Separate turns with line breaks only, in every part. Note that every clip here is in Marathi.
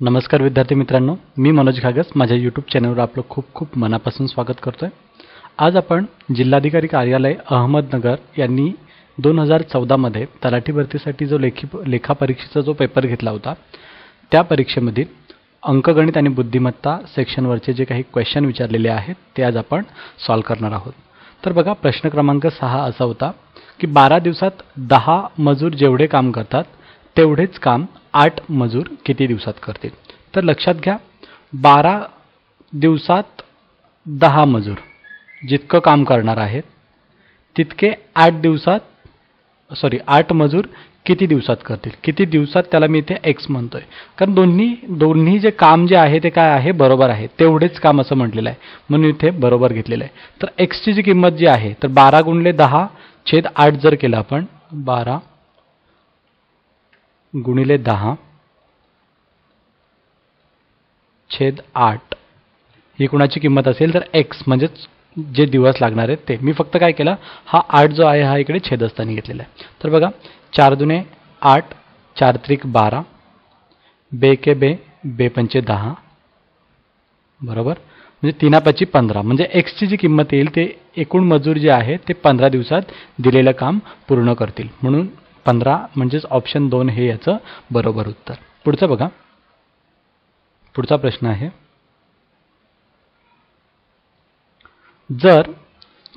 नमस्कार विद्यार्थी मित्रांनो, मी मनोज घागस माझ्या यूट्यूब चॅनलवर आपलं खूप खूप मनापासून स्वागत करतोय। आज आपण जिल्हाधिकारी कार्यालय अहमदनगर यांनी 2014 मध्ये तलाठी भरतीसाठी जो लेखा परीक्षेचा जो पेपर घेतला होता त्या परीक्षेमध्ये अंकगणित आणि बुद्धिमत्ता सेक्शनवरचे जे काही क्वेश्चन विचारलेले आहेत ते आज आपण सॉल्व करणार आहोत। तर बघा, प्रश्न क्रमांक 6 असा होता की 12 दिवसात 10 मजूर जेवढे काम करतात तेवढेच काम 8 मजूर किती दिवसात करतील। तर लक्षात घ्या, 12 दिवसात 10 मजूर जितकं काम करणार आहेत तितके 8 मजूर किती दिवसात करतील। किती दिवसात त्याला मी इथे x म्हणतोय, कारण दोन्ही जे काम जे आहे ते काय आहे, बरोबर आहे, तेवढेच काम असं म्हटलेलं आहे म्हणून इथे बरोबर घेतलेलं आहे। तर x ची जी किंमत जी आहे तर 12 गुणिले 10 छेद 8 जर केलं आपण 12 गुणिले 10 छेद 8 ही कोणाची किंमत असेल तर x म्हणजेच जे दिवस लागणार आहेत ते। मी फक्त काय केलं, हा 8 जो आहे हा इकडे छेदस्थानी घेतलेला आहे। तर बघा, 4 दुने 8, 4 त्रिक 12, बे के बे, बे पंचे 10 बरोबर, म्हणजे 3 5 15 म्हणजे x ची जी किंमत येईल ते एकूण मजूर जे आहे ते 15 दिवसात दिलेलं काम पूर्ण करतील, म्हणून 15 म्हणजेच ऑप्शन 2 हे याचं बरोबर उत्तर। पुढचं बघा, पुढचा प्रश्न आहे, जर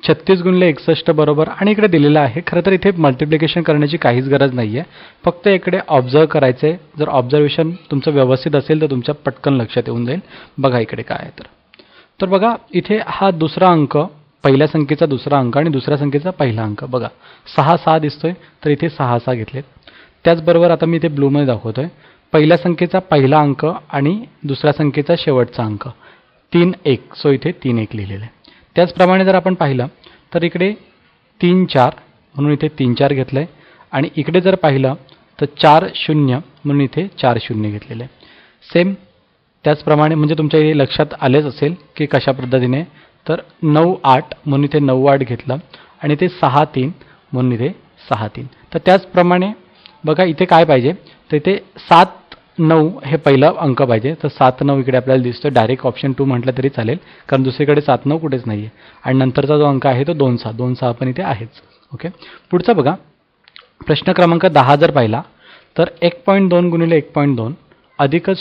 36 गुणिले 61 बरोबर, आणि इकडे दिलेलं आहे, खरं तर इथे मल्टिप्लिकेशन करण्याची काहीच गरज नाही आहे, फक्त इकडे ऑब्झर्व करायचं आहे। जर ऑब्झर्वेशन तुमचं व्यवस्थित असेल तर तुमच्या पटकन लक्षात येऊन जाईल। बघा इकडे काय आहे, तर बघा इथे हा दुसरा अंक, पहिल्या संख्येचा दुसरा अंक आणि दुसऱ्या संख्येचा पहिला अंक, बघा 6 6 दिसतोय तर इथे 6 6 घेतलेत। त्याचबरोबर आता मी इथे ब्लूमध्ये दाखवतोय, पहिल्या संख्येचा पहिला अंक आणि दुसऱ्या संख्येचा शेवटचा अंक 3 1, सो इथे 3 1 लिहिलेलं आहे। त्याचप्रमाणे जर आपण पाहिलं तर इकडे 3 4 म्हणून इथे 3 4 घेतलं आहे, आणि इकडे जर पाहिलं तर 4 0 म्हणून इथे 4 0 घेतलेलं आहे। सेम त्याचप्रमाणे म्हणजे तुमच्या इथे लक्षात आलेच असेल की कशा पद्धतीने, तर 9 8 म्हणून इथे 9 8 घेतलं, आणि ते 6 3 म्हणून इथे 6 3। तर त्याचप्रमाणे बघा इथे काय पाहिजे, तर इथे 7 9 हे पहिला अंक पाहिजे, तर 7 9 इकडे आपल्याला दिसतो, डायरेक्ट ऑप्शन 2 म्हटलं तरी चालेल, कारण दुसरीकडे 7 9 कुठेच नाही आहे, आणि नंतरचा जो अंक आहे तो 2 6 2 6 पण इथे आहेच। ओके, पुढचा बघा, प्रश्न क्रमांक 10 जर पाहिला तर 1.2 गुणिले 1.2 अधिकच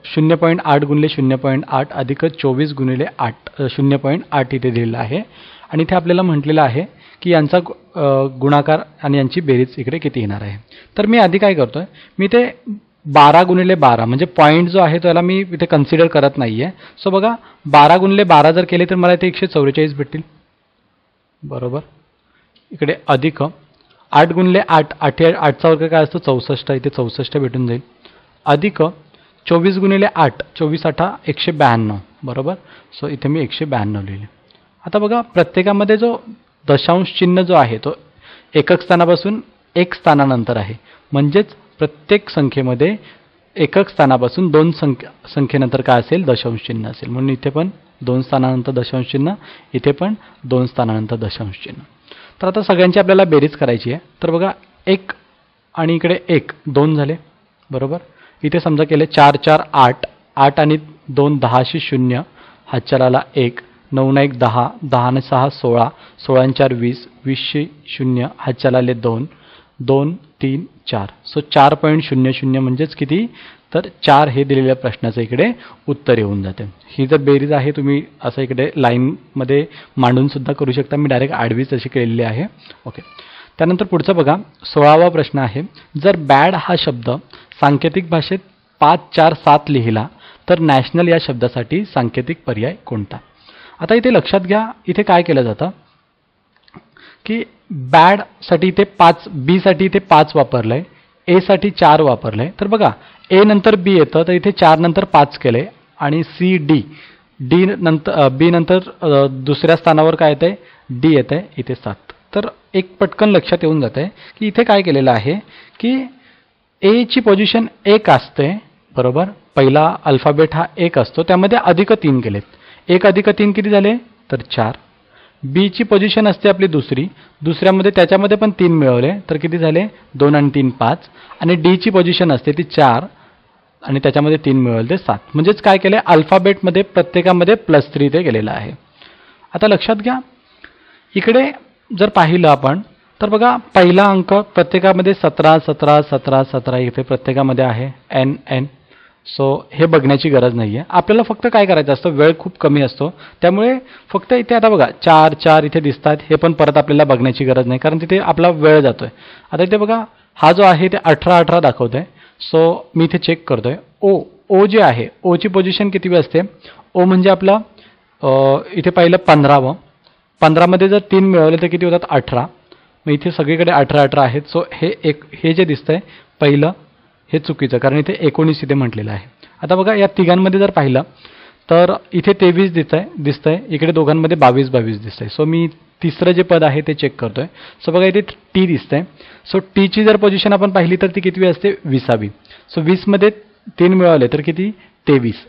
0.8 गुणिले 0.8 अधिकच 24 गुणिले 0.8 इथे दिलेलं आहे, आणि इथे आपल्याला म्हटलेलं आहे की यांचा गुणाकार आणि यांची बेरीज इकडे किती येणार आहे। तर मी आधी काय करतोय, मी ते 12 गुणिले 12 म्हणजे पॉईंट जो आहे त्याला मी इथे कन्सिडर करत नाही आहे। सो बघा, 12 गुणिले 12 जर केले तर मला इथे 144 भेटतील बरोबर। इकडे अधिक 8 गुणिले 8 8चा वर्ग काय असतो 64, इथे 64 भेटून जाईल, अधिक 24 गुणिले 8 24 8 192 बरोबर, सो इथे मी 192 लिहिले। आता बघा, प्रत्येकामध्ये जो दशांश चिन्ह जो आहे तो एकक स्थानापासून 1 स्थानानंतर आहे, म्हणजेच प्रत्येक संख्येमध्ये एकक स्थानापासून 2 संख्येनंतर काय असेल, दशांश चिन्ह असेल, म्हणून इथे पण 2 स्थानानंतर दशांश चिन्ह, इथे पण 2 स्थानानंतर दशांश चिन्ह। तर आता सगळ्यांची आपल्याला बेरीज करायची आहे, तर बघा 1 आणि इकडे 1 2 झाले बरोबर। इथे समजा केले 4 4 8 8 आणि 2 10 0, हातच्या आला 1, 9 1 10 10 आणि 6 16 16 आणि 4 20 20 0, हातच्या आले 2 2 3 4, सो 4.00 म्हणजेच किती, तर 4 हे दिलेल्या प्रश्नाचं इकडे उत्तर येऊन जाते। ही जर बेरीज आहे तुम्ही असं इकडे लाईनमध्ये मांडून सुद्धा करू शकता, मी डायरेक्ट आडवीच अशी केलेली आहे। ओके, त्यानंतर पुढचं बघा, 16वा प्रश्न आहे, जर बॅड हा शब्द सांकेतिक भाषेत 5 4 7 लिहिला तर नॅशनल या शब्दासाठी सांकेतिक पर्याय कोणता। आता इथे लक्षात घ्या, इथे काय केलं जातं की बॅड साठी इथे 5, बी साठी इथे 5 वापरलंय, ए साठी 4 वापरलंय, तर बघा ए नंतर बी येतं तर इथे 4 नंतर 5 केलंय, आणि सी डी नंतर बी नंतर दुसऱ्या स्थानावर काय येतंय, डी येतंय इथे 7। तर एक पटकन लक्षात येऊन जात आहे की इथे काय केलेलं आहे की ए ची पोझिशन 1 असते बरोबर, पहिला अल्फाबेट हा 1 असतो, त्यामध्ये अधिक 3 केलेत, 1 अधिक 3 किती झाले तर 4। बी ची पोझिशन असते आपली दुसऱ्यामध्ये त्याच्यामध्ये पण 3 मिळवले तर किती झाले 2 आणि 3 5, आणि डी ची पोझिशन असते ती 4, आणि त्याच्यामध्ये 3 मिळवले ते 7. म्हणजेच काय केलं आहे, अल्फाबेटमध्ये प्रत्येकामध्ये +3 इथे गेलेलं आहे. आता लक्षात घ्या, इकडे जर पाहिलं आपण तर बघा पहिला अंक प्रत्येकामध्ये 17 17 17 17 इथे प्रत्येकामध्ये आहे n n. सो हे बघण्याची गरज नाही आहे. आपल्याला फक्त काय करायचं असतं, वेळ खूप कमी असतो, त्यामुळे फक्त इथे आता बघा 4 4 इथे दिसतात, हे पण परत आपल्याला बघण्याची गरज नाही कारण तिथे आपला वेळ जातोय. आता इथे बघा हा जो आहे ते 18 18 दाखवतोय. सो मी इथे चेक करतोय ओ जे आहे, ओची पोझिशन किती असते, ओ म्हणजे आपला इथे पहिलं 15वं, 15मध्ये जर 3 मिळवले तर किती होतात 18. मग इथे सगळीकडे 18 18 आहेत. सो हे जे दिसतंय पहिलं हे चुकीचं, कारण इथे 19 इथे म्हटलेलं आहे. आता बघा या तिघांमध्ये जर पाहिलं तर इथे 23 दिसतंय, इकडे दोघांमध्ये 22 22 दिसतंय. सो मी तिसरं जे पद आहे ते चेक करतोय. सो बघा इथे टी दिसतंय. सो टीची जर पोझिशन आपण पाहिली तर ती कितवी असते, 20वी. सो 20मध्ये 3 मिळवले तर किती 23,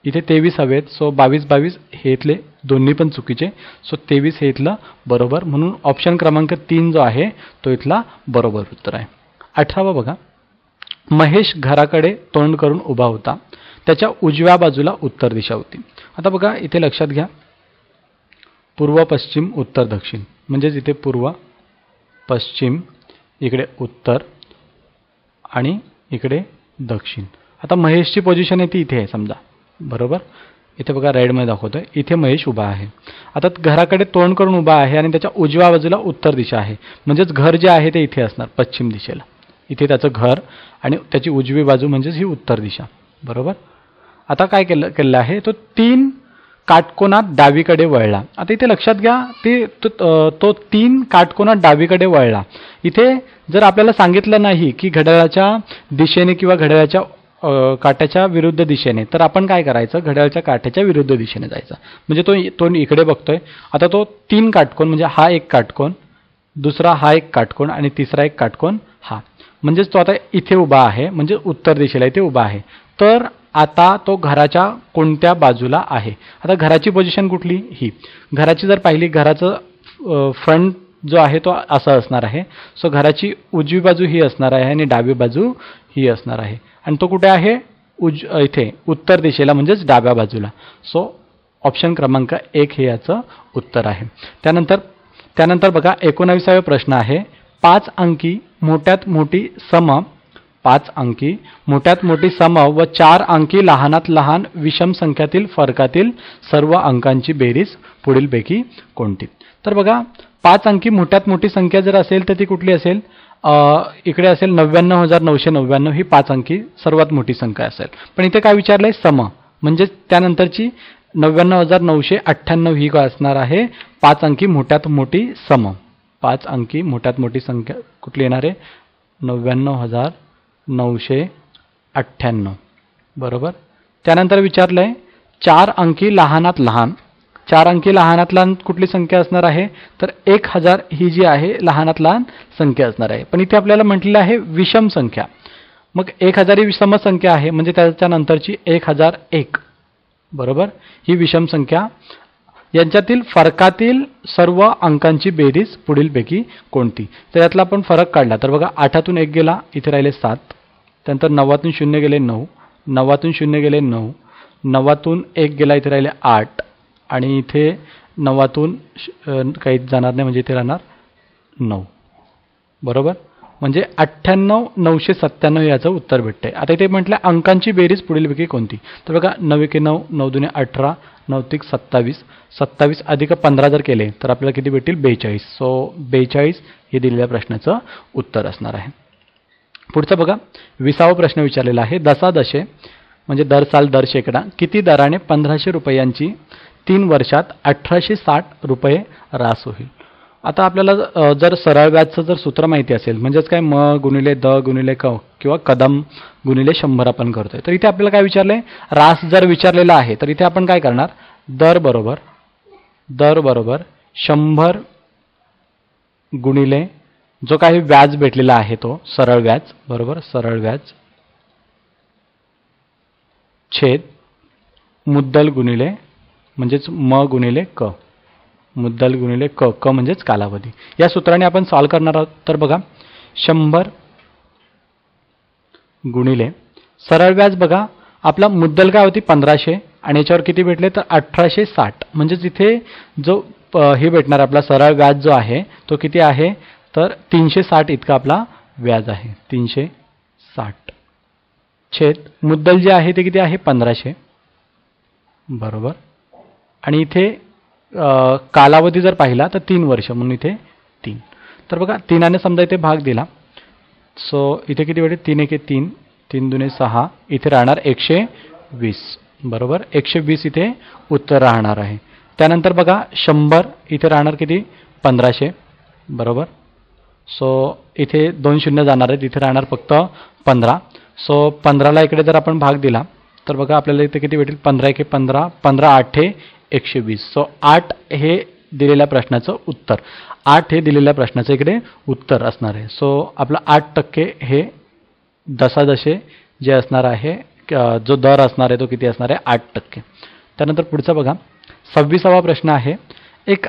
इथे 23 हवेत. सो 22 22 हे इथले दोन्ही पण चुकीचे. सो 23 हे इथलं बरोबर, म्हणून ऑप्शन क्रमांक 3 जो आहे तो इथला बरोबर उत्तर आहे. 18वा बघा, महेश घराकडे तोंड करून उभा होता, त्याच्या उजव्या बाजूला उत्तर दिशा होती. आता बघा इथे लक्षात घ्या, पूर्व पश्चिम उत्तर दक्षिण, म्हणजेच इथे पूर्व पश्चिम, इकडे उत्तर आणि इकडे दक्षिण. आता महेशची पोझिशन आहे ती इथे आहे समजा, बरोबर. इथे बघा रेडमध्ये दाखवतोय, इथे महेश उभा आहे. आता घराकडे तोंड करून उभा आहे आणि त्याच्या उजव्या बाजूला उत्तर दिशा आहे, म्हणजेच घर जे आहे ते इथे असणार पश्चिम दिशेला. इथे त्याचं घर आणि त्याची उजवी बाजू म्हणजेच ही उत्तर दिशा, बरोबर. आता काय केलं आहे, तो 3 काटकोनात डावीकडे वळला. आता इथे लक्षात घ्या, तो 3 काटकोनात डावीकडे वळला. इथे जर आपल्याला सांगितलं नाही की घड्याळाच्या दिशेने किंवा घड्याळाच्या काट्याच्या विरुद्ध दिशेने, तर आपण काय करायचं, घड्याळाच्या काट्याच्या विरुद्ध दिशेने जायचं. म्हणजे तो इकडे बघतोय. आता तो 3 काटकोन म्हणजे हा एक काटकोन, दुसरा हा एक काटकोन आणि तिसरा एक काटकोन हा, म्हणजेच तो आता इथे उभा आहे, म्हणजे उत्तर दिशेला इथे उभा आहे. तर आता तो घराच्या कोणत्या बाजूला आहे. आता घराची पोझिशन कुठली, ही. घराची जर पाहिली, घराचं फ्रंट जो आहे तो असा असणार आहे. सो घराची उजवी बाजू ही असणार आहे आणि डावी बाजू ही असणार आहे. आणि तो कुठे आहे, इथे उत्तर दिशेला म्हणजेच डाव्या बाजूला. सो ऑप्शन क्रमांक 1 हे याचं उत्तर आहे. त्यानंतर बघा 19वा प्रश्न आहे, 5 अंकी मोठ्यात मोठी सम, 5 अंकी मोठ्यात मोठी सम व 4 अंकी लहानात लहान विषम संख्यातील फरकातील सर्व अंकांची बेरीज पुढीलपैकी कोणती. तर बघा 5 अंकी मोठ्यात मोठी संख्या जर असेल तर ती कुठली असेल, इकडे असेल 99,999 ही 5 अंकी सर्वात मोठी संख्या असेल. पण इथे काय विचारलंय, सम, म्हणजे त्यानंतरची 99,998 ही काय असणार आहे, 5 अंकी मोठ्यात मोठी सम. 5 अंकी मोठ्यात मोठी संख्या कुठली येणार आहे, 99,998, बरोबर. त्यानंतर विचारलंय 4 अंकी लहानात लहान, 4 अंकी लहानात लहान कुठली संख्या असणार आहे, तर 1000 ही जी आहे लहानात लहान संख्या असणार आहे. पण इथे आपल्याला म्हटलेलं आहे विषम संख्या, मग 1000 ही विषम संख्या आहे, म्हणजे त्याच्यानंतरची 1001, बरोबर, ही विषम संख्या. यांच्यातील फरकातील सर्व अंकांची बेरीज पुढीलपैकी कोणती. तर यातला आपण फरक काढला तर बघा 8तून 1 गेला, इथे राहिले 7. त्यानंतर 9तून 0 गेले 9, 9तून 0 गेले 9, 9तून 1 गेला, इथे राहिले 8 आणि इथे 9तून काही जाणार नाही, म्हणजे इथे राहणार 9, बरोबर. म्हणजे 98,997 याचं उत्तर भेटतंय. आता इथे म्हटलं अंकांची बेरीज पुढीलपैकी कोणती. तर बघा 9 एके 9, 9 दुने 18, 9 त्रिक 27, 27 अधिक 15 जर केले तर आपल्याला किती भेटतील, 42. सो 42 हे दिलेल्या प्रश्नाचं उत्तर असणार आहे. पुढचा बघा 20वा प्रश्न विचारलेला आहे, दशादशे म्हणजे दर साल दर शेकडा किती दराने 1500 रुपयांची 3 वर्षात 1860 रुपये रास होईल. आता आपल्याला जर सरळ व्याजचं जर सूत्र माहिती असेल, म्हणजेच काय म गुणिले द गुणिले क किंवा कदम गुणिले 100 आपण करतोय. तर इथे आपल्याला काय विचारलंय, रास जर विचारलेला आहे तर इथे आपण काय करणार, दर बरोबर 100 गुणिले जो काही व्याज भेटलेला आहे तो सरळ व्याज, बरोबर, सरळ व्याज छेद मुद्दल गुणिले म्हणजेच म गुणिले क, मुद्दल गुणिले क, क म्हणजेच कालावधी. या सूत्राने आपण सॉल्व्ह करणार आहोत. तर बघा 100 गुणिले सरळ व्याज बघा, आपला मुद्दल काय होती 1500 आणि याच्यावर किती भेटले तर 1860. म्हणजेच इथे जो हे भेटणार आपला सरळ व्याज जो आहे तो किती आहे तर 360 इतका आपला व्याज आहे. 360 छेद मुद्दल जे आहे ते किती आहे 1500. बरोबर. आणि इथे कालावधी जर पाहिला तर 3 वर्ष म्हणून इथे 3. तर बघा 3ने समजा इथे भाग दिला. सो इथे किती भेटेल 3 1 3, 3 2 6, इथे राहणार 120. बरोबर. 120 इथे उत्तर राहणार आहे. त्यानंतर बघा 100 इथे राहणार किती 1500. बरोबर. सो इथे 2 शून्य जाणार आहेत, इथे राहणार फक्त 15. सो 15ला इकडे जर आपण भाग दिला तर बघा आपल्याला इथे किती भेटेल 15 1 15, 15 8 120. सो 8 हे दिलेल्या प्रश्नाचं उत्तर. 8 हे दिलेल्या प्रश्नाचं इकडे उत्तर असणार आहे. सो आपलं 8% हे दशादशे जे असणार आहे, जो दर असणार आहे तो किती असणार आहे 8%. त्यानंतर पुढचा बघा 26वा प्रश्न आहे. एक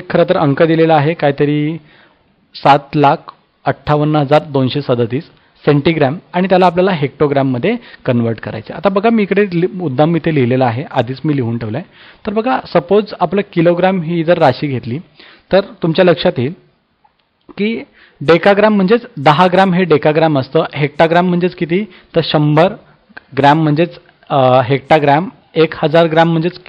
खरं तर अंक दिलेला आहे काहीतरी 7,58,237 सेंटीग्रॅम आणि त्याला आपल्याला हेक्टोग्रॅममध्ये कन्वर्ट करायचे. आता बघा मी इकडे मुद्दाम इथे लिहिलेला आहे, आधीच मी लिहून ठेवलं आहे. तर बघा सपोज आपलं किलोग्रॅम ही जर राशी घेतली तर तुमच्या लक्षात येईल की डेकाग्रॅम म्हणजेच 10 ग्रॅम हे डेकाग्रॅम असतं. हेक्टाग्रॅम म्हणजेच किती तर 100 ग्रॅम म्हणजेच हेक्टाग्रॅम. 1000 ग्रॅम म्हणजेच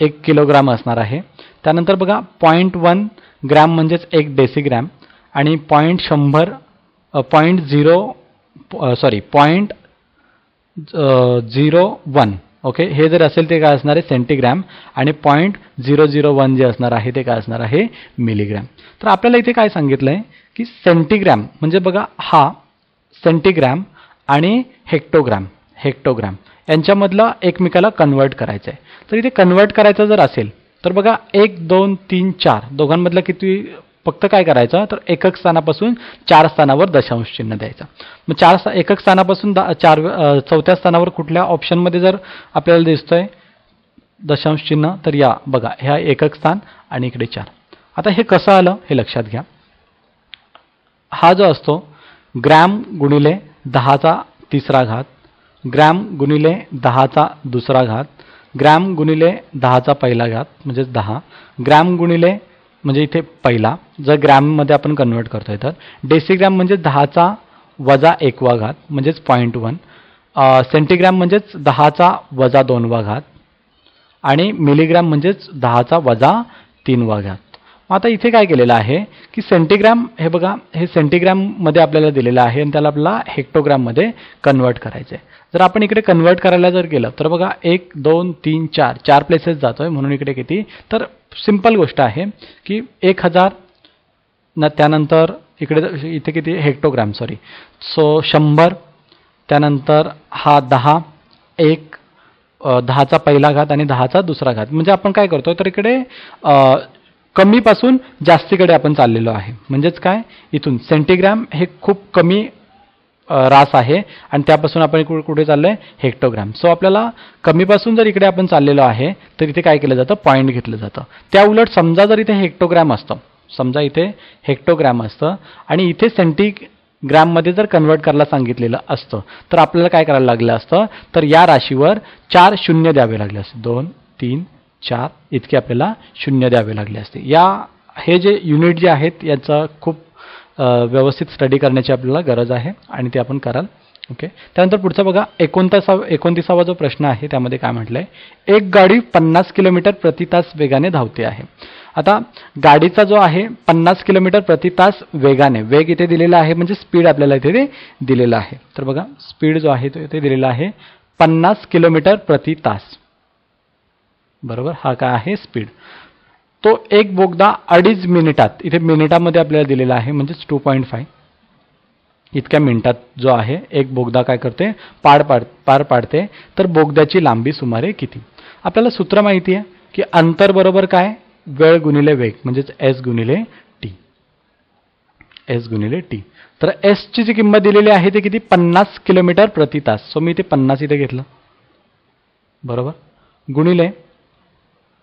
1 किलोग्रॅम असणार आहे. त्यानंतर बघा 0.1 ग्रॅम म्हणजेच 1 डेसिग्रॅम आणि 0.01 ओके हे जर असेल ते काय असणार आहे सेंटीग्रॅम आणि 0.001 जे असणार आहे ते काय असणार आहे मिलीग्रॅम. तर आपल्याला इथे काय सांगितलं आहे की सेंटीग्रॅम म्हणजे बघा हा सेंटीग्रॅम आणि हेक्टोग्रॅम यांच्यामधलं एकमेकाला कन्वर्ट करायचं आहे. तर इथे कन्वर्ट करायचं जर असेल तर बघा 1 2 3 4 दोघांमधलं किती फक्त काय करायचं तर एकक स्थानापासून 4 स्थानावर दशांश चिन्ह द्यायचं. मग एकक स्थानापासून 4थ्या स्थानावर कुठल्या ऑप्शनमध्ये जर आपल्याला दिसतंय दशांश चिन्ह तर या बघा ह्या एकक स्थान आणि इकडे 4. आता हे कसं आलं हे लक्षात घ्या. हा जो असतो ग्रॅम गुणिले 10⁻³ ग्रॅम गुणिले 10⁻², ग्रॅम गुणिले 10⁻⁻, म्हणजेच 10 ग्रॅम गुणिले म्हणजे इथे पहिला जर ग्रॅममध्ये आपण कन्वर्ट करतोय तर डेसिग्रॅम म्हणजे 10⁻1 म्हणजेच 0.1, सेंटीग्रॅम म्हणजेच 10⁻² आणि मिलीग्रॅम म्हणजेच 10⁻3. आता इथे काय केलेलं आहे की सेंटीग्रॅम हे बघा हे सेंटीग्रॅममध्ये आपल्याला दिलेलं आहे आणि त्याला आपल्याला हेक्टोग्रॅममध्ये कन्वर्ट करायचं आहे. जर आपण इकडे कन्वर्ट करायला जर गेलं तर बघा 1 2 3 4 प्लेसेस जातोय म्हणून इकडे किती तर सिंपल गोष्ट आहे की 1000 त्यानंतर इथे किती हेक्टोग्रॅम सो 100 त्यानंतर हा 10 1 10⁻1 आणि 10⁻² म्हणजे आपण काय करतोय तर इकडे कमीपासून जास्तीकडे आपण चाललेलो आहे. म्हणजेच काय इथून सेंटीग्रॅम हे खूप कमी रास आहे आणि त्यापासून आपण कुठे चाललोय हेक्टोग्रॅम. सो आपल्याला कमीपासून जर इकडे आपण चाललेलो आहे तर इथे काय केलं जातं पॉईंट घेतलं जातं. त्या उलट समजा जर इथे हेक्टोग्रॅम असतं आणि इथे सेंटीग्रॅममध्ये जर कन्वर्ट करायला सांगितलेलं असतं तर आपल्याला काय करायला लागलं असतं तर या राशीवर 4 शून्य द्यावे लागले असते. 2 3 4 इतके आपल्याला शून्य द्यावे लागले असते. हे जे युनिट जे आहेत याचा खूप व्यवस्थित स्टडी करण्याची आपल्याला गरज आहे आणि ते आपण कराल. ओके. त्यानंतर पुढचा बघा 29वा जो प्रश्न आहे त्यामध्ये काय म्हटलंय एक गाडी 50 किलोमीटर प्रति तास वेगाने धावते आहे. आता गाडीचा जो आहे 50 किलोमीटर प्रति तास वेगाने वेग इथे दिलेला आहे म्हणजे स्पीड आपल्याला इथे दिलेला आहे. तर बघा स्पीड जो आहे तो इथे दिलेला आहे 50 किलोमीटर प्रति तास. बरोबर हा काय आहे स्पीड. तो एक बोगदा 2.5 मिनिटात इथे मिनिटामध्ये आपल्याला दिलेला आहे म्हणजेच 2.5 इतक्या मिनिटात जो आहे एक बोगदा काय करते पार पाडते. तर बोगद्याची लांबी सुमारे किती. आपल्याला सूत्र माहिती आहे की अंतर बरोबर काय वेळ गुणिले वेग म्हणजेच s गुणिले t. तर s ची जी किंमत दिलेली आहे ते किती 50 किलोमीटर प्रति तास. सो मी इथे 50 इथे घेतलं. बरोबर गुणिले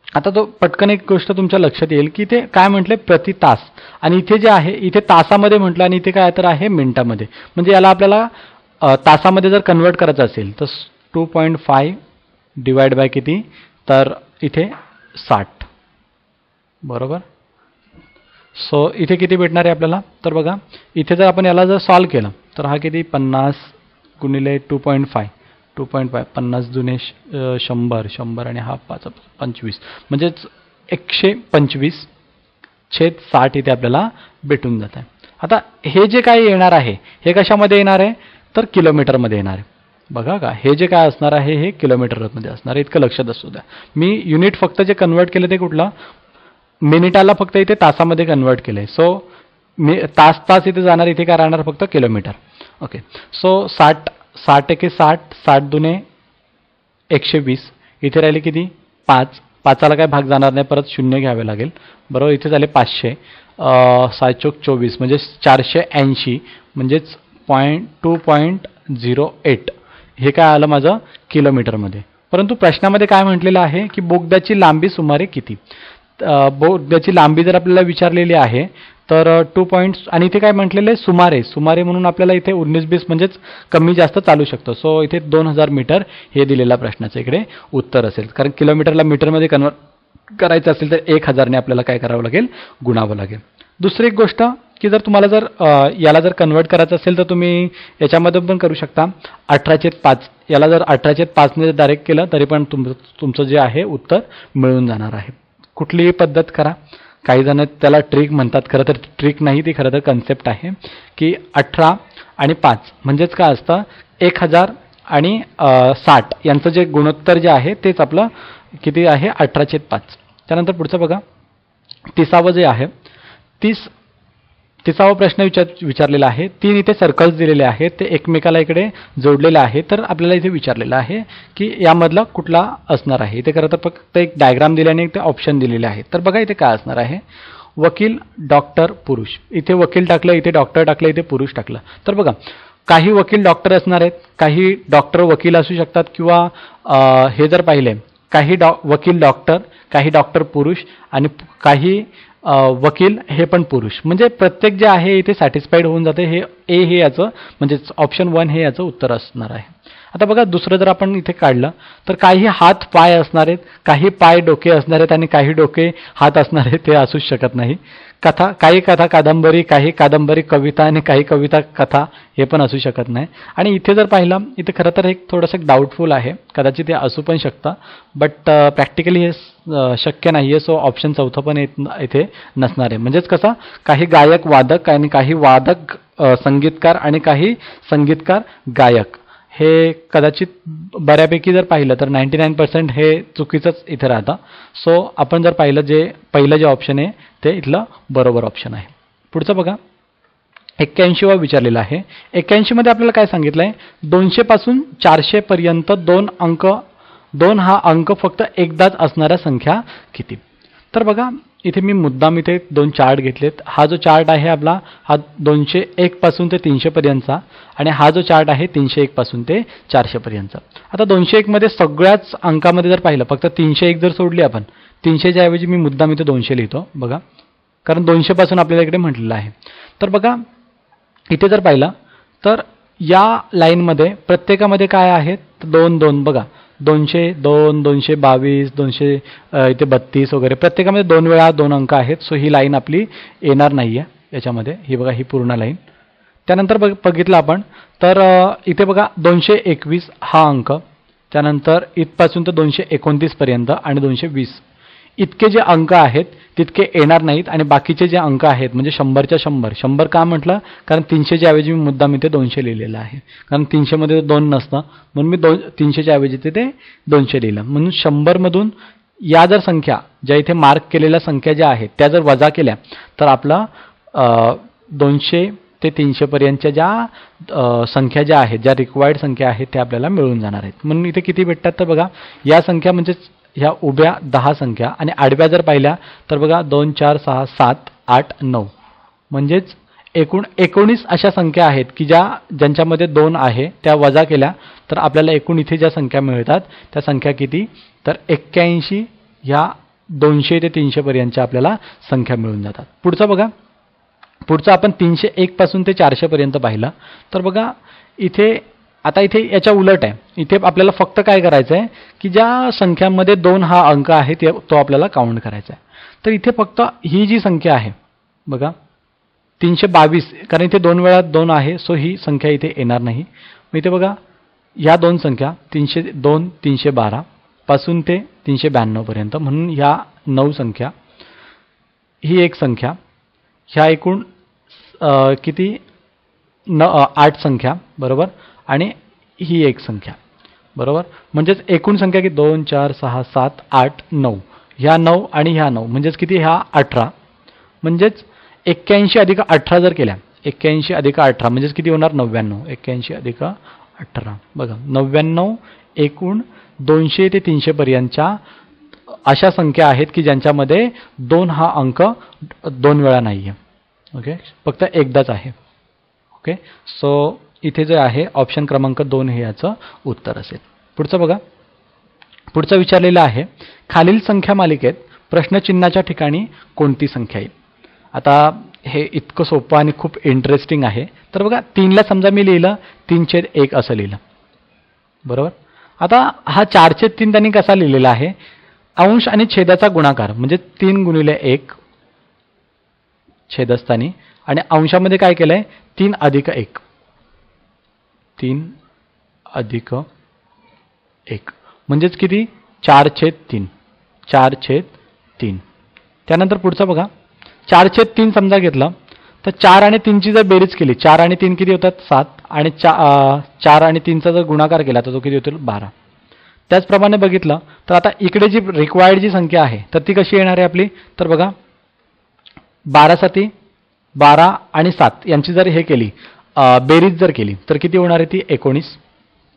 आता तो पटकन एक गोष्ट तुमच्या लक्षात येईल की इथे काय म्हटले प्रति तास आणि इथे जे आहे इथे तासामध्ये म्हटलं आणि इथे काय तर आहे मिनिटामध्ये. म्हणजे याला आपल्याला तासामध्ये जर कन्वर्ट करायचं असेल तर 2.5 डिवाइड बाय किती, तर इथे 60, बरोबर. सो इथे किती भेटणार आहे आपल्याला, तर बघा इथे जर आपण याला जर सॉल्व केलं तर हा किती 50 गुणिले 2.5, 50 दुने 100, 100 आणि हा 5 25, म्हणजेच 125/60 इथे आपल्याला भेटून जात आहे. आता हे जे काय येणार आहे हे कशामध्ये येणार आहे, तर किलोमीटरमध्ये येणार आहे. बघा का, हे जे काय असणार आहे हे किलोमीटरमध्ये असणार आहे, इतकं लक्षात असू द्या. मी युनिट फक्त जे कन्वर्ट केलं ते कुठलं, मिनिटाला फक्त इथे तासामध्ये कन्वर्ट केलं आहे. सो तास इथे जाणार, इथे काय राहणार फक्त किलोमीटर. ओके. सो 60 एके 60, 60 दुने 120, इथे राहिले किती 5, 5ला काय भाग जाणार नाही, परत 0 घ्यावे लागेल, बरोबर. इथे झाले 500, 7×4 = 24, म्हणजे 480, म्हणजेच 2.08 हे काय आलं माझं किलोमीटरमध्ये. परंतु प्रश्नामध्ये काय म्हटलेलं आहे की बोगद्याची लांबी सुमारे किती. बोगद्याची लांबी जर आपल्याला विचारलेली आहे तर 2 पॉईंट्स, आणि इथे काय म्हटलेलं आहे सुमारे म्हणून आपल्याला इथे 19-20 म्हणजेच कमी जास्त चालू शकतो. सो इथे 2000 मीटर हे दिलेल्या प्रश्नाचं इकडे उत्तर असेल, कारण किलोमीटरला मीटरमध्ये कन्वर्ट करायचं असेल तर 1000ने आपल्याला काय करावं लागेल, गुणावं लागेल. दुसरी एक गोष्ट की जर तुम्हाला जर याला जर कन्वर्ट करायचं असेल तर तुम्ही याच्यामध्ये पण करू शकता. 18/5 याला जर 18/5ने डायरेक्ट केलं तरी पण तुमचं जे आहे उत्तर मिळून जाणार आहे. कुठलीही पद्धत करा, काही जण त्याला ट्रिक म्हणतात, खरं तर ट्रिक नाही, ती खरं तर कन्सेप्ट आहे की 18 आणि 5 म्हणजेच काय असतं 1000 आणि 60 यांचं जे गुणोत्तर जे आहे तेच आपलं किती आहे 18/5. त्यानंतर पुढचं बघा 30वा जे आहे 30वा प्रश्न विचारलेला आहे. 3 इथे सर्कल्स दिलेले आहेत, ते एकमेकाला इकडे जोडलेले आहेत. तर आपल्याला इथे विचारलेलं आहे की यामधला कुठला असणार आहे. इथे खरं तर फक्त एक डायग्राम दिल्याने ते ऑप्शन दिलेले आहेत. तर बघा इथे काय असणार आहे, वकील, डॉक्टर, पुरुष. इथे वकील टाकलं, इथे डॉक्टर टाकलं, इथे पुरुष टाकलं. तर बघा काही वकील डॉक्टर असणार आहेत, काही डॉक्टर वकील असू शकतात, किंवा हे जर पाहिले काही वकील डॉक्टर, काही डॉक्टर पुरुष आणि काही वकील हे पण पुरुष. म्हणजे प्रत्येक जे आहे इथे सॅटिस्फाईड होऊन जाते. हे याचं म्हणजे ऑप्शन 1 हे याचं उत्तर असणार आहे. आता बघा दुसरं जर आपण इथे काढलं तर काही हात पाय असणार आहेत, काही पाय डोके असणार आहेत आणि काही डोके हात असणार आहेत, ते असूच शकत नाही. काही कथा कादंबरी, काही कादंबरी कविता आणि काही कविता कथा हे पण असू शकत नाही. आणि इथे जर पाहिलं इथे खरं तर एक थोडंसं डाऊटफुल आहे, कदाचित ते असू पण शकतं, बट प्रॅक्टिकली हे शक्य नाही आहे. सो ऑप्शन 4 पण इथे नसणार आहे. म्हणजेच कसं काही गायक वादक आणि काही वादक संगीतकार आणि काही संगीतकार गायक, हे कदाचित बऱ्यापैकी जर पाहिलं तर 99% हे चुकीचंच इथे राहतं. सो आपण जर पाहिलं पहिलं जे ऑप्शन आहे ते इथलं बरोबर ऑप्शन आहे. पुढचं बघा 81वा विचारलेला आहे. 81 मध्ये आपल्याला काय सांगितलं आहे, 200 पासून 400 पर्यंत 2 हा अंक फक्त एकदाच असणाऱ्या संख्या किती. तर बघा इथे मी मुद्दाम इथे 2 चार्ट घेतलेत. हा जो चार्ट आहे आपला हा 201 पासून ते 300 पर्यंतचा, आणि हा जो चार्ट आहे 301 पासून ते 400 पर्यंतचा. आता 201 मध्ये सगळ्याच अंकामध्ये जर पाहिलं फक्त 301 जर सोडली आपण, 300च्या ऐवजी मी मुद्दाम इथे 200 लिहितो बघा, कारण 200 पासून आपल्याला इकडे म्हटलेलं आहे. तर बघा इथे जर पाहिलं तर या लाईनमध्ये प्रत्येकामध्ये काय आहेत, 2 बघा 200, 222, 200 इथे 32 वगैरे, प्रत्येकामध्ये 2 वेळा 2 अंक आहेत. सो ही लाईन आपली येणार नाही आहे याच्यामध्ये. ही बघा ही पूर्ण लाईन. त्यानंतर बघितलं आपण तर इथे बघा 221 हा अंक, त्यानंतर इथपासून तर 229 पर्यंत आणि 220 इतके जे अंक आहेत तितके येणार नाहीत. आणि बाकीचे जे अंक आहेत म्हणजे 100च्या 100 का म्हटलं, कारण 300च्या ऐवजी मी मुद्दाम इथे 200 लिहिलेलं आहे, कारण 300 मध्ये 2 नसतं म्हणून मी 300च्या ऐवजी तिथे 200 लिहिलं. म्हणून 100 मधून या जर संख्या ज्या इथे मार्क केलेल्या संख्या ज्या आहेत त्या जर वजा केल्या तर आपला 200 ते 300 पर्यंतच्या ज्या संख्या ज्या आहेत, ज्या रिक्वायर्ड संख्या आहेत त्या आपल्याला मिळून जाणार आहेत. म्हणून इथे किती भेटतात तर बघा या संख्या म्हणजेच ह्या उभ्या 10 संख्या, आणि आडव्या जर पाहिल्या तर बघा 2, 4, 6, 7, 8, 9 म्हणजेच एकूण 19 अशा संख्या आहेत की ज्यांच्यामध्ये 2 आहे, त्या वजा केल्या तर आपल्याला एकूण इथे ज्या संख्या मिळतात त्या संख्या किती तर 81 ह्या 200 ते 300 पर्यंतच्या आपल्याला संख्या मिळून जातात. पुढचं बघा, पुढचं आपण 301 पासून ते 400 पर्यंत पाहिलं तर बघा इथे आता इथे याच्या उलट आहे. इथे आपल्याला फक्त काय करायचं आहे की ज्या संख्यांमध्ये 2 हा अंक आहे तो आपल्याला काउंट करायचा आहे. तर इथे फक्त ही जी संख्या आहे बघा 322, कारण इथे 2 वेळा 2 आहे, सो ही संख्या इथे येणार नाही. मग इथे बघा ह्या 2 संख्या 302 312 पासून ते 392 पर्यंत, म्हणून ह्या 9 संख्या, ही एक संख्या, ह्या एकूण किती 8 संख्या बरोबर, आणि ही एक संख्या बरोबर. म्हणजेच एकूण संख्या की 2 4 6 7 8 9, ह्या 9 आणि ह्या 9 म्हणजेच किती, ह्या 18. म्हणजेच 81 अधिक 18 जर केल्या, 81 अधिक 18 म्हणजेच किती होणार 99. 81 अधिक 18 बघा 99. एकूण 200 ते 300 पर्यंतच्या अशा संख्या आहेत की ज्यांच्यामध्ये 2 हा अंक 2 वेळा नाही आहे. ओके, फक्त एकदाच आहे. ओके, सो इथे जे आहे ऑप्शन क्रमांक 2 हे याचं उत्तर असेल. पुढचं बघा, पुढचं विचारलेलं आहे खालील संख्या मालिकेत प्रश्नचिन्हाच्या ठिकाणी कोणती संख्या येईल. आता हे इतकं सोपं आणि खूप इंटरेस्टिंग आहे. तर बघा 3ला समजा मी लिहिलं 3/1 असं लिहिलं बरोबर. आता हा 4/3 त्यांनी कसा लिहिलेला आहे, अंश आणि छेदाचा गुणाकार, म्हणजे 3 गुणिले 1 छेदस्थानी, आणि अंशामध्ये काय केलंय 3 अधिक 1, 3 अधिक 1 म्हणजेच किती 4/3, 4/3. त्यानंतर पुढचं बघा 4/3 समजा घेतलं तर 4 आणि 3ची जर बेरीज केली, 4 आणि 3 किती होतात 7, आणि 4 आणि 3चा जर गुणाकार केला तर तो किती होतील 12. त्याचप्रमाणे बघितलं तर आता इकडे जी रिक्वायर्ड जी संख्या आहे तर ती कशी येणार आहे आपली, तर बघा 12 7 12 आणि 7 यांची जर हे केली बेरीज जर केली तर किती होणार आहे ती 19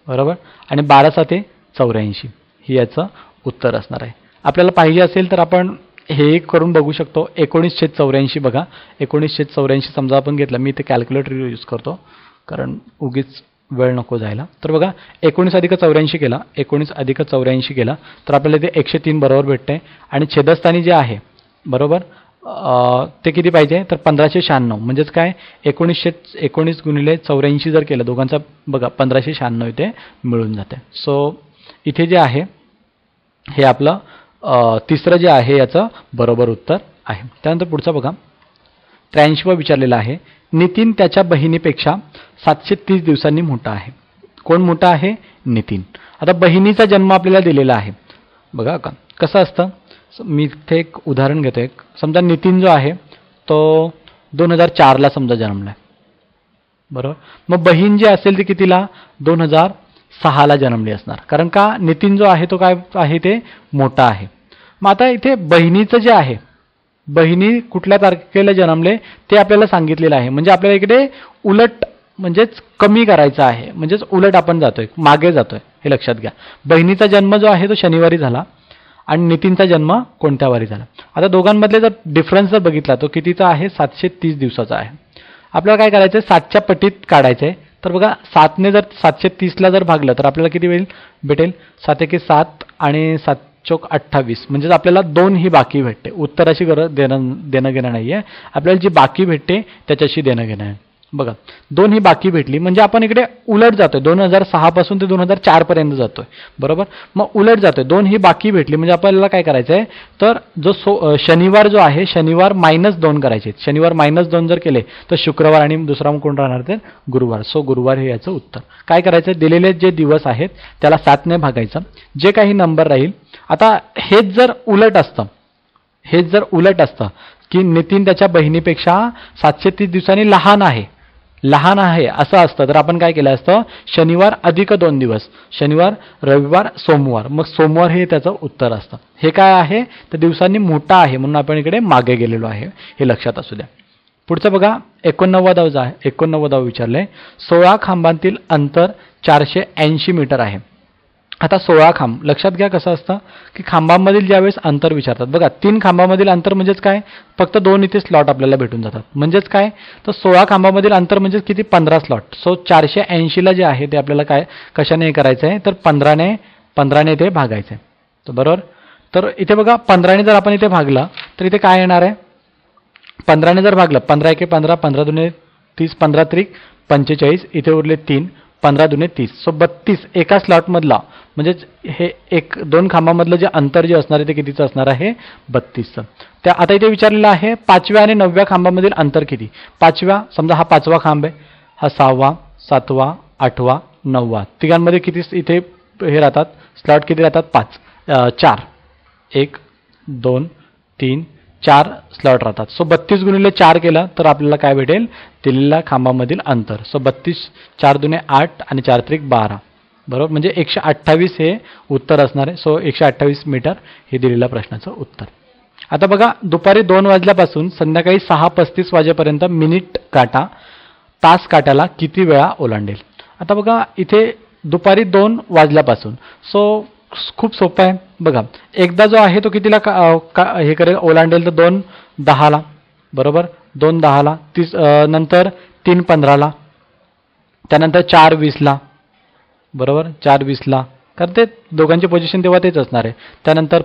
बरोबर, आणि 12 7 84 ही याचं उत्तर असणार आहे. आपल्याला पाहिजे असेल तर आपण हे करून बघू शकतो. 19/84 बघा, 19/84 समजा आपण घेतलं, मी इथे कॅल्क्युलेटर यूज करतो कारण उगीच वेळ नको जायला. तर बघा 19 अधिक 84 केला, 19 अधिक 84 केला तर आपल्याला इथे 103 बरोबर भेटते, आणि छेदस्थानी जे आहे बरोबर ते किती पाहिजे तर 1596, म्हणजेच काय 19 गुणिले 84 जर केलं दोघांचा बघा 1596 इथे मिळून जाते. सो इथे जे आहे हे आपलं तिसरं जे आहे याचं बरोबर उत्तर आहे. त्यानंतर पुढचा बघा 83 विचारलेला आहे, नितीन त्याच्या बहिणीपेक्षा 730 दिवसांनी मोठा आहे. कोण मोठा आहे, नितीन. आता बहिणीचा जन्म आपल्याला दिलेला आहे बघा का कसं असतं, मी इथे एक उदाहरण घेतो. एक समजा नितीन जो आहे तो 2004ला समजा जन्मला आहे बरोबर, मग बहीण जी असेल ती कितीला 2006ला जन्मली असणार, कारण का नितीन जो आहे तो काय आहे ते मोठा आहे. मग आता इथे बहिणीचं जे आहे, बहिणी कुठल्या तारखेला जन्मले ते आपल्याला सांगितलेलं आहे, म्हणजे आपल्याला इकडे उलट म्हणजेच कमी करायचं आहे, म्हणजेच उलट आपण जातोय, मागे जातोय, हे लक्षात घ्या. बहिणीचा जन्म जो आहे तो शनिवारी झाला आणि नितीनचा जन्म कोणत्या वारी झाला. आता दोघांमधले जर डिफरन्स जर बघितला तो कितीचा आहे 730 दिवसाचा आहे. आपल्याला काय करायचं आहे 7च्या पटीत काढायचं आहे. तर बघा 7ने जर 730ला जर भागलं तर आपल्याला किती भेटेल 7 एके 7 आणि 7 चौक 28, म्हणजेच आपल्याला 2 ही बाकी भेटते. उत्तराशी देणं घेणं नाही आहे, आपल्याला जी बाकी भेटते त्याच्याशी देणं घेणं आहे. बघा 2 ही बाकी भेटली म्हणजे आपण इकडे उलट जातोय, 2006 पासून ते 2004 पर्यंत जातोय बरोबर. मग उलट जातोय, 2 ही बाकी भेटली म्हणजे आपल्याला काय करायचं आहे तर जो शनिवार जो आहे शनिवार -2 करायचे. शनिवार -2 जर केले तर शुक्रवार आणि दुसरा कोण राहणार ते गुरुवार. सो गुरुवार हे याचं उत्तर. काय करायचं, दिलेले जे दिवस आहेत त्याला 7ने भागायचं, जे काही नंबर राहील. आता हेच जर उलट असतं की नितीन त्याच्या बहिणीपेक्षा 730 दिवसांनी लहान आहे असं असतं तर आपण काय केलं असतं शनिवार अधिक 2 दिवस, शनिवार रविवार सोमवार, मग सोमवार हे त्याचं उत्तर असतं. हे काय आहे तर दिवसांनी मोठा आहे म्हणून आपण इकडे मागे गेलेलो आहे, हे लक्षात असू द्या. पुढचं बघा 89 विचारलंय, 16 खांबांतील अंतर 480 मीटर आहे. आता 16 खांब लक्षात घ्या कसं असतं की खांबांमधील ज्यावेळेस अंतर विचारतात बघा 3 खांबांमधील अंतर म्हणजेच काय फक्त 2 इथे स्लॉट आपल्याला भेटून जातात, म्हणजेच काय तर 16 खांबांमधील अंतर म्हणजे किती 15 स्लॉट. सो 480ला जे आहे ते आपल्याला काय कशाने करायचं आहे तर 15ने ते भागायचं आहे. तर बरोबर, तर इथे बघा 15ने जर आपण इथे भागलं तर इथे काय येणार आहे 15ने जर भागलं 15 एके 15, 15 दुने 30, 15 त्रिक 45, इथे उरले 3, 15 दुने 30, सो 32 एका स्लॉटमधला, म्हणजेच हे दोन खांबामधलं जे अंतर जे असणार आहे ते कितीचं असणार आहे, 32चं. त्या आता इथे विचारलेलं आहे 5व्या आणि 9व्या खांबामधील अंतर किती. 5व्या, समजा हा 5वा खांब आहे, हा 6वा, 7वा, 8वा, 9वा, तिघांमध्ये किती इथे हे राहतात, स्लॉट किती राहतात, 5, 4, 1 2 3 4 स्लॉट राहतात. सो 32 गुणिले 4 केला तर आपल्याला काय भेटेल, दिलेल्या खांबामधील अंतर. सो 32, 4 दुने 8 आणि 4 त्रिक 12, बरोबर, म्हणजे 128 हे उत्तर असणार आहे. सो 128 मीटर हे दिलेल्या प्रश्नाचं उत्तर. आता बघा, दुपारी 2 वाजल्यापासून संध्याकाळी 6:35 वाजेपर्यंत मिनिट काटा तास काट्याला किती वेळा ओलांडेल. आता बघा इथे दुपारी 2 वाजल्यापासून, सो खूप सोपं आहे. बघा, एकदा जो आहे तो कितीला हे करेल, ओलांडेल, तर 2:10ला, बरोबर, 2:10ला, नंतर 3:15ला, त्यानंतर 4:20ला, बरोबर, 4:20ला, कारण ते दोघांची पोझिशन तेव्हा तेच असणार आहे. त्यानंतर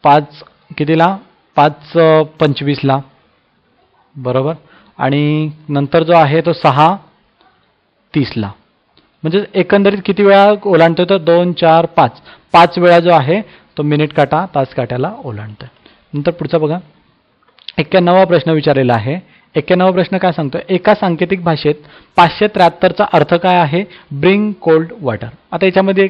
5 कितीला, 5:25ला, बरोबर, आणि नंतर जो आहे तो 6:30ला. म्हणजे एकंदरीत किती वेळा ओलांडतो, तर 2 4 5 वेळा जो आहे तो मिनिट काटा तास काट्याला ओलांडतोय. नंतर पुढचा बघा, 91वा प्रश्न विचारलेला आहे. 91वा प्रश्न काय सांगतोय, एका सांकेतिक भाषेत 573चा अर्थ काय आहे, ब्रिंग कोल्ड वॉटर. आता याच्यामध्ये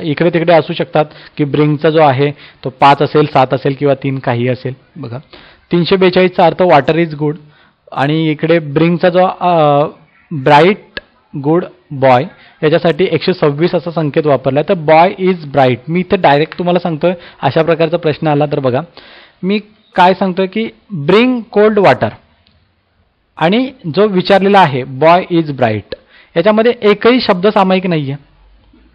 इकडे तिकडे असू शकतात की ब्रिंगचा जो आहे तो 5 असेल, 7 असेल किंवा 3 काही असेल. बघा, 342चा अर्थ वॉटर इज गुड, आणि इकडे ब्रिंगचा जो ब्राईट गुड बॉय, याच्यासाठी 126 असा संकेत वापरला आहे. तर बॉय इज ब्राईट, मी इथं डायरेक्ट तुम्हाला सांगतोय अशा प्रकारचा प्रश्न आला तर बघा मी काय सांगतोय की ब्रिंग कोल्ड वॉटर, आणि जो विचारलेला आहे बॉय इज ब्राईट, याच्यामध्ये एकही शब्द सामायिक नाही आहे,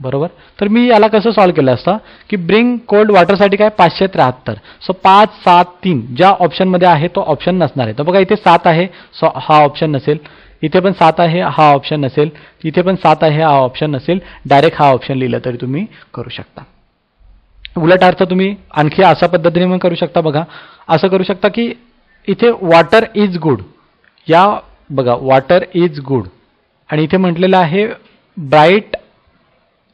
बरोबर. तर मी याला कसं सॉल्व्ह केलं असतं की ब्रिंग कोल्ड वॉटरसाठी काय 573, सो 5 7 3 ज्या ऑप्शनमध्ये आहे तो ऑप्शन नसणार आहे. तर बघा इथे 7 आहे, सो हा ऑप्शन नसेल, इथे पण 7 आहे, हा ऑप्शन नसेल, इथे पण 7 आहे, हा ऑप्शन नसेल, डायरेक्ट हा ऑप्शन लिहिलं तरी तुम्ही करू शकता. उलट अर्थ तुम्ही आणखी अशा पद्धतीने पण करू शकता. बघा, असं करू शकता की इथे वॉटर इज गुड, या बघा वॉटर इज गुड, आणि इथे म्हटलेलं आहे ब्राईट,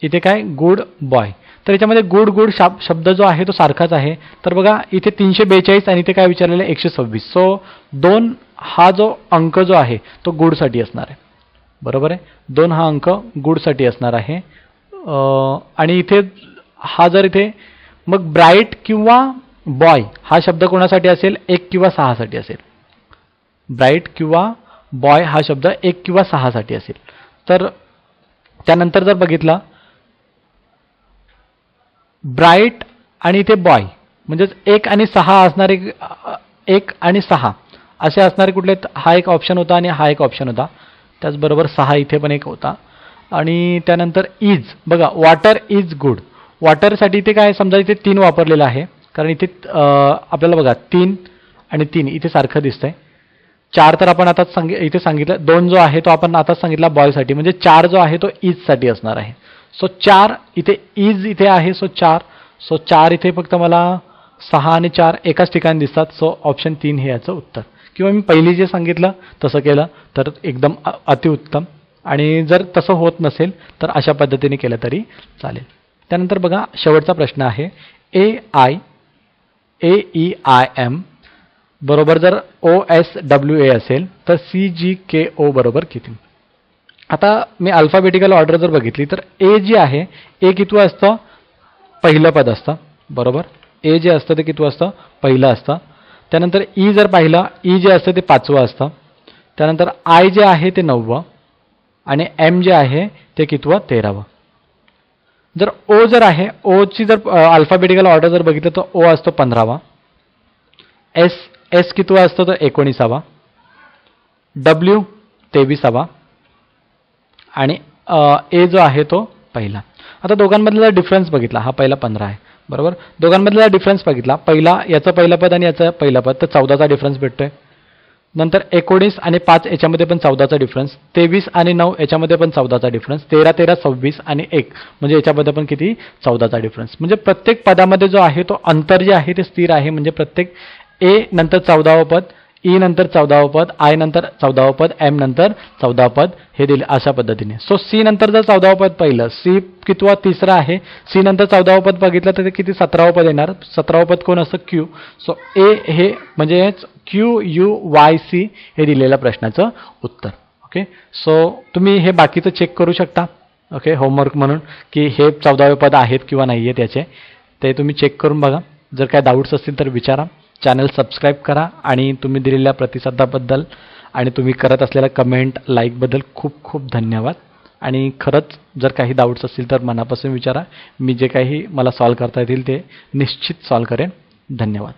इथे काय गुड बॉय, तर याच्यामध्ये गुड गुड शब्द जो आहे तो सारखाच आहे. तर बघा इथे 342 आणि इथे काय विचारलेलं आहे 126, सो 2 हा जो अंक जो आहे तो गुडसाठी असणार आहे, बरोबर आहे. 2 हा अंक गुडसाठी असणार आहे. आणि इथे हा जर इथे मग ब्राईट किंवा बॉय हा शब्द कोणासाठी असेल, 1 किंवा 6 साठी असेल. ब्राईट किंवा बॉय हा शब्द 1 किंवा 6 साठी असेल. तर त्यानंतर जर बघितला ब्राईट आणि इथे बॉय, म्हणजेच 1 आणि 6 असणारे, 1 आणि 6 असे असणारे कुठले, हा एक ऑप्शन होता आणि हा एक ऑप्शन होता. त्याचबरोबर 6 इथे पण एक होता. आणि त्यानंतर इज, बघा वॉटर इज गुड, वॉटरसाठी इथे काय, समजा इथे 3 वापरलेलं आहे, कारण इथे आपल्याला बघा 3 आणि 3 इथे सारखं दिसतंय. 4 तर आपण आता इथे सांगितलं, 2 जो आहे तो आपण आताच सांगितला बॉयसाठी, म्हणजे 4 जो आहे तो इजसाठी असणार आहे. सो 4 इथे इज इथे आहे, सो 4, सो 4 इथे फक्त मला 6 आणि 4 एकाच ठिकाणी दिसतात. सो ऑप्शन 3 हे याचं उत्तर. किंवा मी पहिली जे सांगितलं तसं केलं तर एकदम अतिउत्तम, आणि जर तसं होत नसेल तर अशा पद्धतीने केलं तरी चालेल. त्यानंतर बघा शेवटचा प्रश्न आहे, AEIM बरोबर जर OSWA असेल तर CGKO बरोबर किती. आता मी अल्फाबेटिकल ऑर्डर जर बघितली तर ए जी आहे, ए कितवं असतं, पहिलं पद असतं, बरोबर. ए जे असतं ते कितवं असतं, पहिलं असतं. त्यानंतर ई जर पाहिलं, ई जे असतं ते 5वं असतं. त्यानंतर आय जे आहे ते 9वं, आणि एम जे आहे ते कितवं, 13वं. जर ओ जर आहे, ओची जर अल्फाबेटिकल ऑर्डर जर बघितलं तर ओ असतो 15वा, एस कितवा असतो तर 19वा, डब्ल्यू 23वा, आणि ए जो आहे तो पहिला. आता दोघांमधला डिफरन्स बघितला, हा पहिला 15 आहे, बरोबर. दोघांमधला डिफरन्स बघितला, पहिला याचं पहिलं पद आणि याचं पहिलं पद, तर 14चा डिफरन्स भेटतोय. नंतर 19 आणि 5 याच्यामध्ये पण 14चा डिफरन्स, 23 आणि 9 याच्यामध्ये पण 14चा डिफरन्स, 13 13 26 आणि 1 म्हणजे याच्यामध्ये पण किती, 14चा डिफरन्स. म्हणजे प्रत्येक पदामध्ये जो आहे तो अंतर जे आहे ते स्थिर आहे. म्हणजे प्रत्येक ए नंतर 14वं पद, ई नंतर 14वे पद, आय नंतर 14वे पद, एम नंतर 14वे पद हे दिले अशा पद्धतीने. सो सी नंतर जर 14वे पद पाहिलं, सी कितवा तिसरा आहे, सी नंतर 14वे पद बघितलं तर ते किती 17वे पद येणार. 17वे पद कोण असतं क्यू. सो ए हे म्हणजे क्यू यू वाय सी हे दिलेल्या प्रश्नाचं उत्तर. ओके, सो तुम्ही हे बाकीचं चेक करू शकता. ओके, होमवर्क म्हणून की हे 14वे पद आहेत किंवा नाही आहेत याचे ते तुम्ही चेक करून बघा. जर काय डाऊट्स असतील तर विचारा. चॅनल सबस्क्राईब करा आणि तुम्ही दिलेल्या प्रतिसादाबद्दल आणि तुम्ही करत असलेल्या कमेंट लाईकबद्दल खूप खूप धन्यवाद. आणि खरंच जर काही डाऊट्स असतील तर मनापासून विचारा. मी जे काही मला सॉल्व करता येतील ते निश्चित सॉल्व करेन. धन्यवाद.